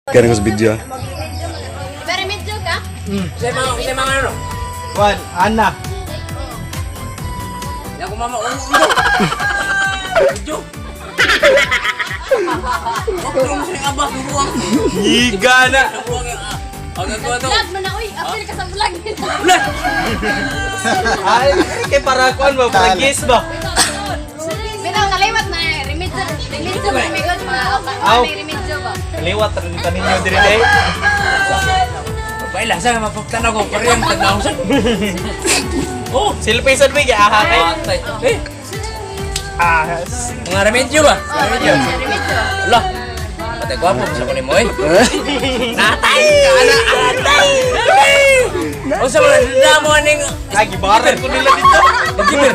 Kaya sa video. Pero medyo ka? Sa mga ano? Juan, Ana. Ako mama, Medyo. Ako mo sa abas buwang. Higa na. Buwang yung ang gagawa to. Vlog mo na, uy. Apil ka sa vlog. Ay, kay para kuan ba? Pragis ba? Bitaw kaliwat na. Remedyo. Remedyo ba? May god mga Aw. may remedyo ba? Kaliwat rin kaninyo diri day. Paila sa mapagtanaw ko parehang tanaw sa. Oh, silpay sa big aha kay. Mga remedyo ba? Remedyo. Remedyo. Ala. Patay gwapo sa kunin mo eh. Natay! Natay! O sa mga damo aning Ay, gibaran ko nila dito. Nagibir.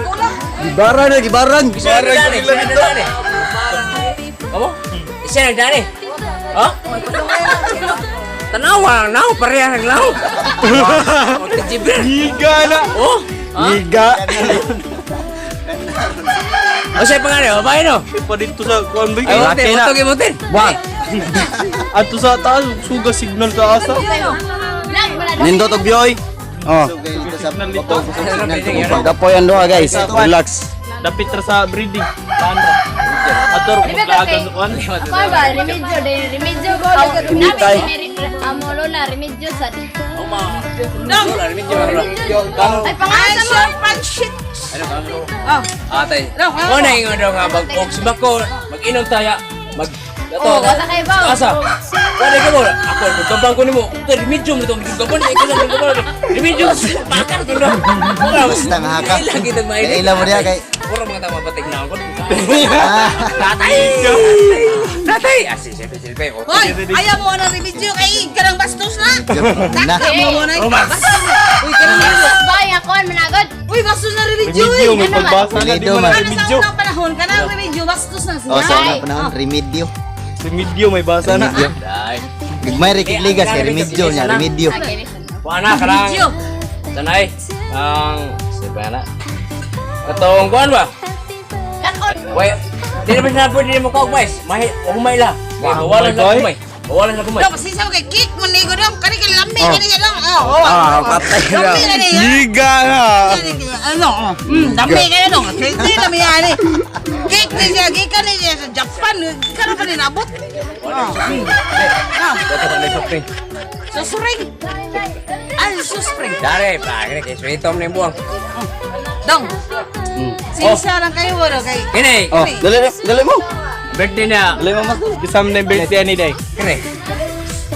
Gibaran na, gibaran. Isa nagdani, isa nagdani. Kamu? Isa nagdani. Ha? Tanawa, naw pareha naglaw. O nagibir. Higa na. Oh. Higa. O siya pangalan, o bahay no? Pa dito sa kuan big. Ay, mutin, mutog imutin. Wag. Ato sa taas suga signal sa asa. Vlog mo na. Nindo to bioy. Oh. Signal dito. Pagkapoy ang doha guys. Relax. Dapit ra sa breeding. Tanda. Ator ko kaagan kuan. Apa ba? Remedyo. Remedyo ko. Tumitay. Amo lola, remedyo sa. Wala, remedyo, wala. Ay, pangalan mo. Ano ka? Atay. O na yung ano nga, mag-oxibak ko, mag-inom tayo, Oh, wala kayo ba? Asa? Wala ka mo. Ako, magkabang ko ni mo. Ito, remedium nito. Magkabang niya. Ikaw na magkabang. Remedium. Bakar ko na. Basta nga haka. Kailan kita mainit. Kailan mo niya kay. Puro mga tama patig na ako. Tatay! Tatay! Silpe. Hoy, ayaw mo na remedyo kay karang bastos na. Na. Ayaw mo na. Romance. Uy, karang bastos. Bay ako managod. Uy, bastos na remedyo Remedyo, eh. may pagbasa na di Remedyo, man man. Ano sa remedyo. unang panahon ka na remedyo, bastos na siya. Oh, sa unang panahon remedyo. Remedyo may basa na. Remedyo. Day. Gigmay rikigligas kay remedyo niya, remedyo. Kuana ka lang. Remedyo. Sanay. Ang... Sipa na. Katong kuan ba? Wait. Di na ba sinabi din mo kaugmay? Humay la. Bawalan sa kumay. Bawalan sa kumay. Daw pasisa mo kay kick mo nigo dong. Kani kay lami kani lang. Oh. Patay na. Lami na niya. Higa na. Ano? Lami kani dong. Hindi lami ani. Kick ni siya, gikan ni siya sa Japan. Karon ka nabot. Kata sa lepre. Susring. Ay, susring. Dari, kini kay suitom ni buang. Dong. Sinsa lang kayo wala kay. Kini. Oh, dali mo. Birthday niya. Dali mo mas. Kisam na yung birthday ni day. Kini.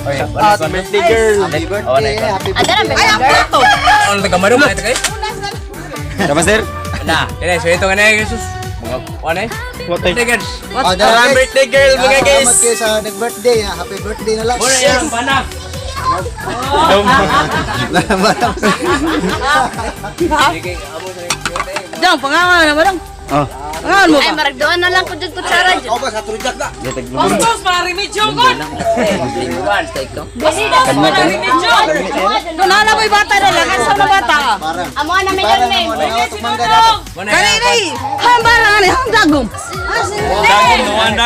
Oy, Ah, birthday girl. Oh, na ikaw. Ada na Ay, ang plato. Ano taga marung na ito kayo? Tama sir. Na, kini suitom na Jesus. Mga ano eh? What Birthday time? girls. Ah, birthday girl mga guys. Salamat kayo sa nag-birthday. Happy birthday na lang. Muna yan, bana. Sige, amo sa birthday. Dong, pangalan na ba dong? Oh. Pangalan mo Ay, ba? maragdoan na lang ko dyan kutsara dyan. Bastos para remedyo ko. Bisita ko na remedyo. Doon na mo'y bata na lang. Asa na bata? Amo na may name. Muna Kani yan. ray. Hambara ni hang dagom.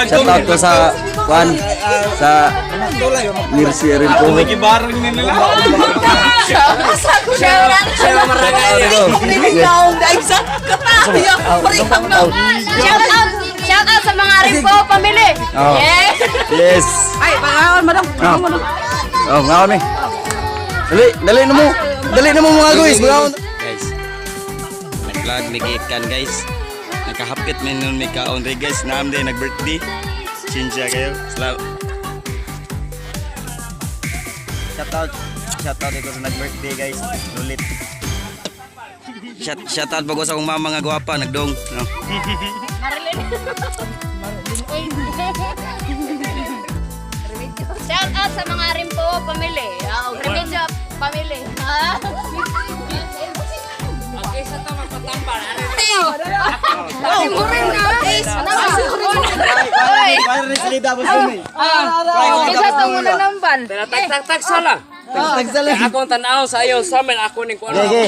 Shout out ko sa Juan sa Mirsi rin po. May kibarang ni nila. Siya maragay. Nilinaw dahil sa katayo. Parihang na. Shout out sa mga Rimpo family. Oh. Yes. Yes. Ay, pangalan mo dong. Pangalan mo dong. Oh, ngaon ni. Dali na mo. Dali na mo mga guys. Ngaon. Guys. Nag-vlog ni Gikan guys. Nakahapit man nun may kaon rin guys. Naam din nag-birthday. Sinsya kayo. Salamat. Shout out ito sa nag-birthday guys. Lulit. Shout out bago sa akong mama nga gwapa nagdong. No. Shout out sa mga Rimpo family. Remedyo family. Okay, sa to magpatambal. Isa sa muna namban. Tak sa lang. Ako ang tanaw sa iyo sa amin ako ning kuno. Sige.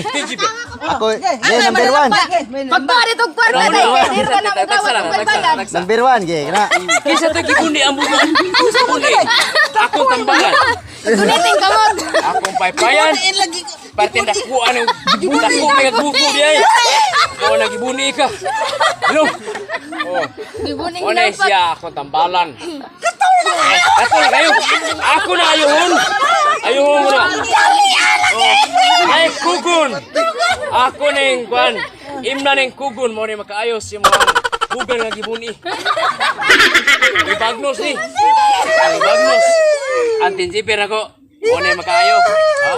Ako, number 1. Pagtuwa dito kwarta na. Number 1 gay. Na. Kisa to gibundi ang bubuan. Sa bundi. Akong tambangan. Guniting kamot. Akong paypayan. Lagi ko. Parte dakuan ang dako kay buko diay. Mo nagibuni ka. Hello. Oh. Gibuning Wala dapat. siya akong tambalan. Ato na kayo. Ako na ayuhon. Ayuhon mo na. Oh. Ay kugon. Ako na yung kwan. Imna na yung kugon mo na makaayos yung mga kugon nga gibuni. Ibagnos ni. Ibagnos. Antin jipir ako. Mo na makayo. Ha?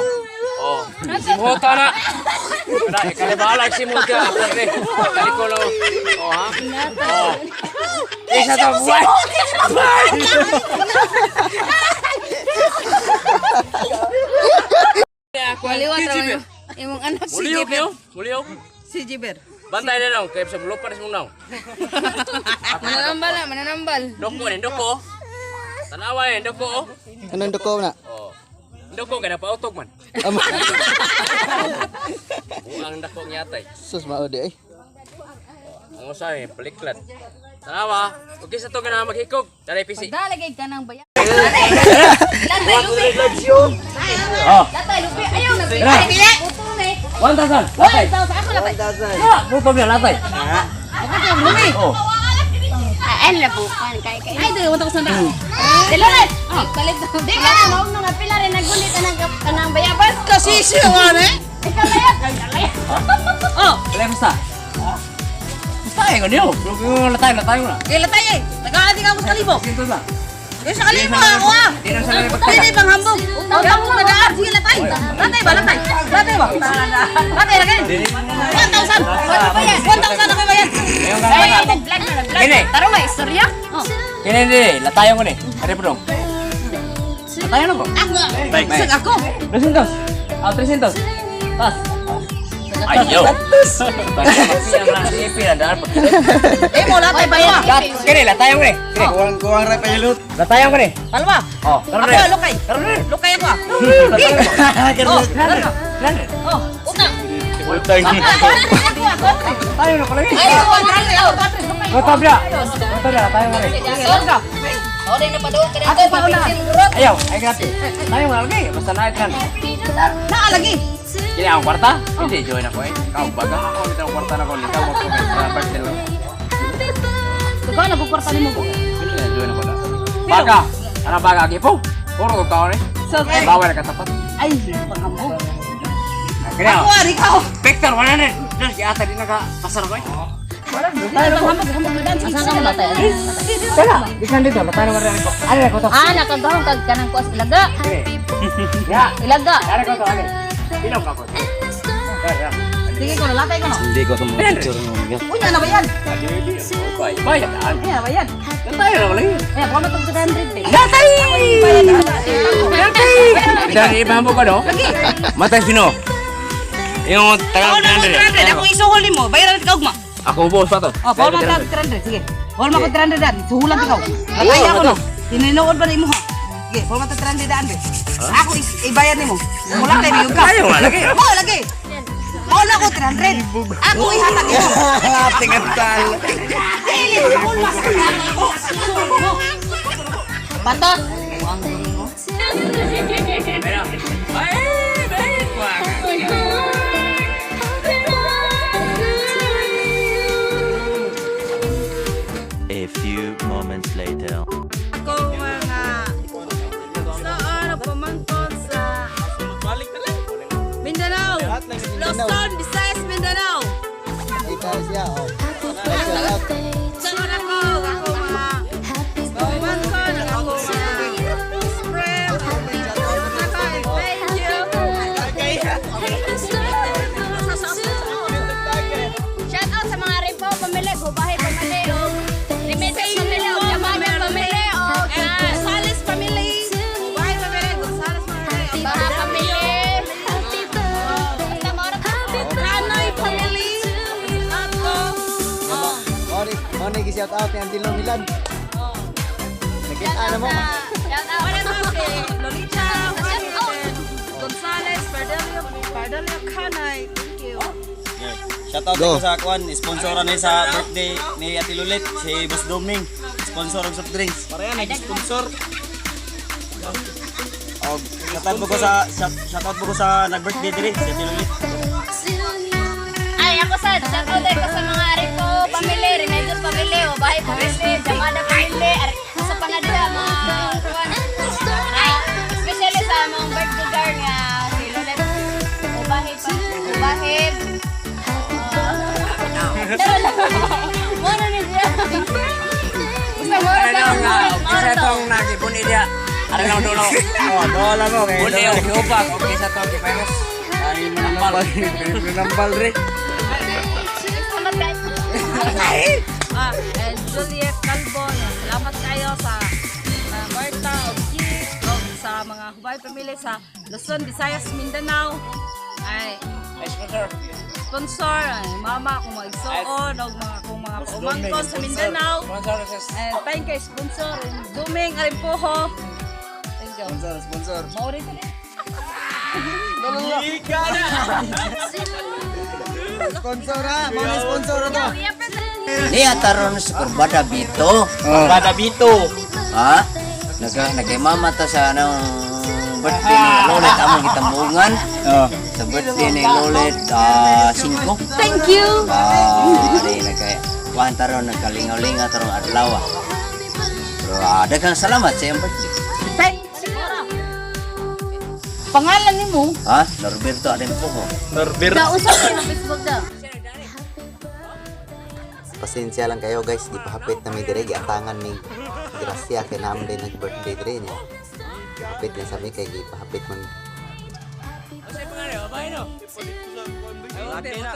Oh. Simhota na. Kada ikalibalag simhota. Apre. Kalikolo. Oh ha. Oh. Isa to buwan. Maliwat raman imong anak si Muliok Jeep. niyo? Muliok? Si Jiber. Bantay na lang, kaya sa bulok pa rin mong naw. Mananambal na, mananambal. Doko ni doko. Tanawa ni doko. Anong duko na? Oh. Doko kaya napautog man. Buang dako nyatay. Sus maudi eh. Ang usay, peliklat. Tanawa, okay sa to ka na maghikog. Dari pisi. Dalagay ka ng bayan. Latay lupi. Oh. Latay lupi. Ayaw na. Tara. Ay, pila. Putong na. 1,000. Latay. Ako latay. Buto biya latay. Oh. Ay, na po. Ay, doon, 1,000 na. Diloret. Palit. Di ka na, maog nung pila rin nagulit ang bayabas. Kasi siya nga eh. Ikaw bayad. Oh, kaya basta. Basta ko niyo. Latay mo na. Kailan tayo eh. Nag-aadi ka ako sa kalibo. Sinto na. Eh, sa kalibo ako ah. Di na sa may Pwede bang hambog? Utang mo madaan. Sige, latay. Latay ba? Latay. Latay ba? Latay, lagay. 1,000. 1,000 ako bayan. Ayong Ay, ka. nag-vlog na, nag-vlog. Kini. Taro nga, istorya. Oh. Kini di, latayo ko ni. Ari po dong. Latayo na ko. Sag ako. 300. Ah, 300. Tas. Ayo. Eh, mo latay ba yan? Kini, latayo ko ni. Kini. Kuwang ray pahilut. Latayo ko ni. Palma. Oh, karon Ako, ni. lukay. Karon ni. Lukay ako ah. Oh, Oh, utang. tayo na ko lagi. Ay, Goto bya. Goto bya, latayo ko ni. oh, din na padoon ka dito. Papisin urot. Ayaw, ay grabe. Tayo na lagi. Basta na kan. Naalagi. Kini ang kwarta? Hindi, join ako eh. Kau baga ako dito ang kwarta na ko. Lita mo ko sa birthday lang. Ikaw na bukwarta ni mo po. Hindi na, join ako na. Baga! Ano baga? Gipo? Puro ko tao ni. Bawal ka tapat. Ay, panghambog. Kaya Ako ah, ikaw. Victor, 100! Diyos, yata din nagkapasar ko eh. Asan ka mo latay? Wala! Ikan dito, latayo ko rin ko. Ano ko to? Ah, nakagahong kag kanang kuas ilaga. Kini. Ya! Ilaga. Ano ko to? Ano? Pinom ka ko. Kaya. Sige ko, latay ko no. Hindi ko itong picture mo. Unya na ba yan? Bayad daan. Unya na ba yan? Latayo na ko lagi. Eh, baka matong 200 eh. Latay! Dari ibang ka no? Matay sino? Yung tagal Ako na 300. Ako isuhuli mo. Bayaran ka ugma. Ako boss pa to. Oh, bawal man tag 300. Sige. Bawal man ko 300 dan. Suhulan ikaw. Latay ako no. Tininood ba nimo ha? Sige, bawal man tag 300 dan. Ako ibayad nimo. Mula kay biyog ka. Ayaw nga lagi. Mo lagi. Mo na ko 300. Ako ihatag imo. Tingatal. Ay, ako mas. Batos. A few moments later. Ako mga saan pamangkot sa Mindanao. Luzon, Visayas, Mindanao. Ikaw siya, oh. Saan ako? Ako mga pamangkot. Ako mga friend. Thank you. Shout out sa mga rimpo, pamili, gubahay, pamili, o Remittance pamili, o Yamame pamili, o Gonzales family. Why family? Gonzales family. Baha pamili. Basta maura ka. Ranoy family. Ako. Moni gi-shout out ni Auntie Milan. Nakita na mo. Shout out. Wala to si Lolita. Gonzales, Pardelio Kanay. Thank you. Shoutout ko sa Kwan, sponsoran ni sa birthday ni Ate Lulit, si Boss Doming, sponsor of soft drinks. Para yan, nag-sponsor. Og shoutout po ko sa nag-birthday diri sa Tilulit. Ay, ako sad. Shoutout ko sa mga Rico family, Remedios family, o Bahay family, Jamada family, sa pangadila mga kuwan. Especially sa mga birthday girl nga si Lolet. Ubahib pa. Ubahib. Muna ni siya. Basta mura ka. Isa tong nagibuni dia. Ada lang dulo. Dola mo kay. Buni og giupak og isa tong givirus. Ay manambal. Manambal ri. Salamat guys. Juliet Calvo, salamat kayo sa Marta o Keith o sa mga Hubay family sa Luzon, Visayas, Mindanao. Ay, sponsor, ay, mama kung mag-igsoon o kung mga paumangkon sa Mindanao. Thank you, sponsor. Duming, Arimpoho. Thank you. Sponsor. Mauri ka rin. Sponsor ha, mga sponsor to. Ni ataron sa kurbada bito. Bada Bito. Ha? Nagmama ta sa anong birthday ni Lolet among gitambungan. Sa birthday ni Lolet 5. Thank you. Ari nagkay kuan taron nagkalingaw-lingaw tarong adlaw. Pero daghang salamat sa iyong birthday. Pangalan ni mo? Ha? Norberto Arimpoho. Norbert. Kausap ko sa Facebook daw. Pasensya lang kayo guys, di pa hapit na may dire giatangan ni Gracia kay naman din nag-birthday dire niya. Hapit na sabi kay di pa hapit man. Kasi pangalan, babae no? Laki na.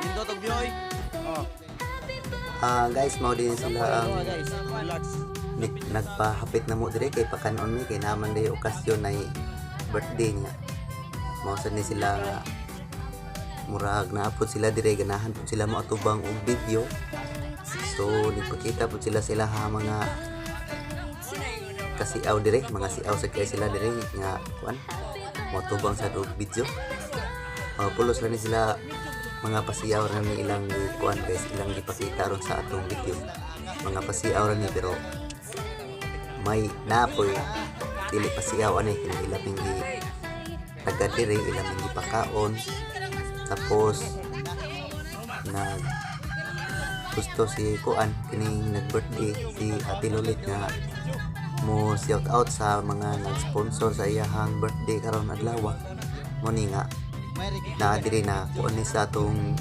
Indot og bioy. Guys, mao din sila Guys, relax. nagpahapit na mo dire kay pakanon mi kay naman day okasyon ay birthday niya. Mao sad ni sila nga murag naapod sila dire ganahan pud sila mo atubang og video. So nagpakita pud sila ha mga kasiaw dire, mga siaw sa kay sila dire nga kuan mo atubang sa og video. Pulos ra ni sila mga pasiyaw ra ni ilang kuan guys, ilang gipakita ron sa atong video. Mga pasiyaw ra ni pero may napoy dili pasiyaw ani kini ilabing gi taga dire ilabing gipakaon. Tapos nag gusto si kuan kining nag-birthday si Ate Lolet nga mo shout out sa mga nag-sponsor sa iyahang birthday karon adlaw. Mo ni nga na diri na kuan ni sa atong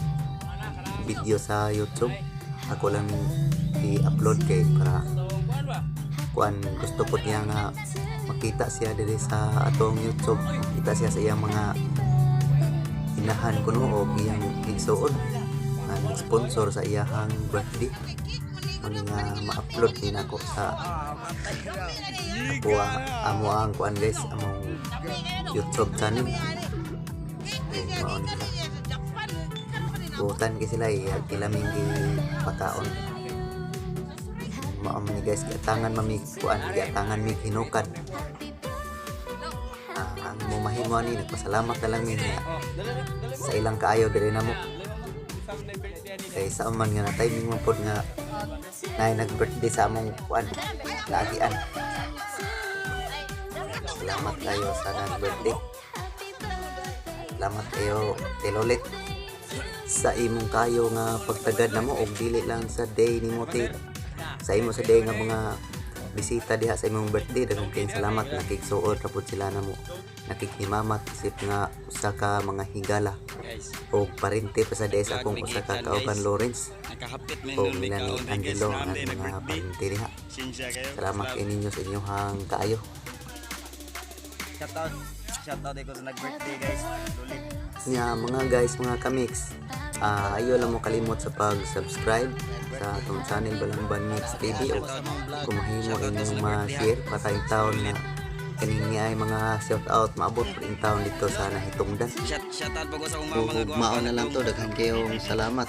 video sa YouTube. Ako lang i-upload kay para kuan gusto ko niya nga makita siya diri sa atong YouTube, makita siya sa iyang mga inahan kuno o iyang igsuon nga sponsor sa iyahang birthday. Muni nga ma-upload din ako sa ako amo ang kuan guys among YouTube channel. Mao ni sila butan kay sila ilaming di pakaon. Mao ni guys giatangan mami kuan giatangan mi hinukan. Ang mahimo ni nagpasalamat na lang mi sa ilang kaayo diri namo. Kay sa man nga na timing man pod nga nay nag-birthday sa among kuan lagian. Salamat kayo sa nag-birthday. Salamat kayo Lolet sa imong kayo nga pagtagad namo og dili lang sa day nimo sa imo sa day nga mga bisita diha sa imong birthday. Daghang kayong salamat nakigsuod ra pud sila namo, nakikhimamat isip nga usa ka mga higala o parente pa sa des akong usa ka kauban Lawrence Nakahapit man o nun may minani kaon Angelo request nga na mga birthday. parente diha. Sinsya kayo. Salamat kay ninyo sa inyong kaayo. Shoutout ko sa nag-birthday guys. Lolet. Nga mga guys, mga kamix, ayaw lang mo kalimot sa pag-subscribe sa atong channel Balamban Mix TV o kung mahimo inyong ma-share patayong taon na kanini ay mga shout out maabot rin taon dito sa nahitungdan. Shoutout po ko sa Maon na lang to, daghan kayong salamat.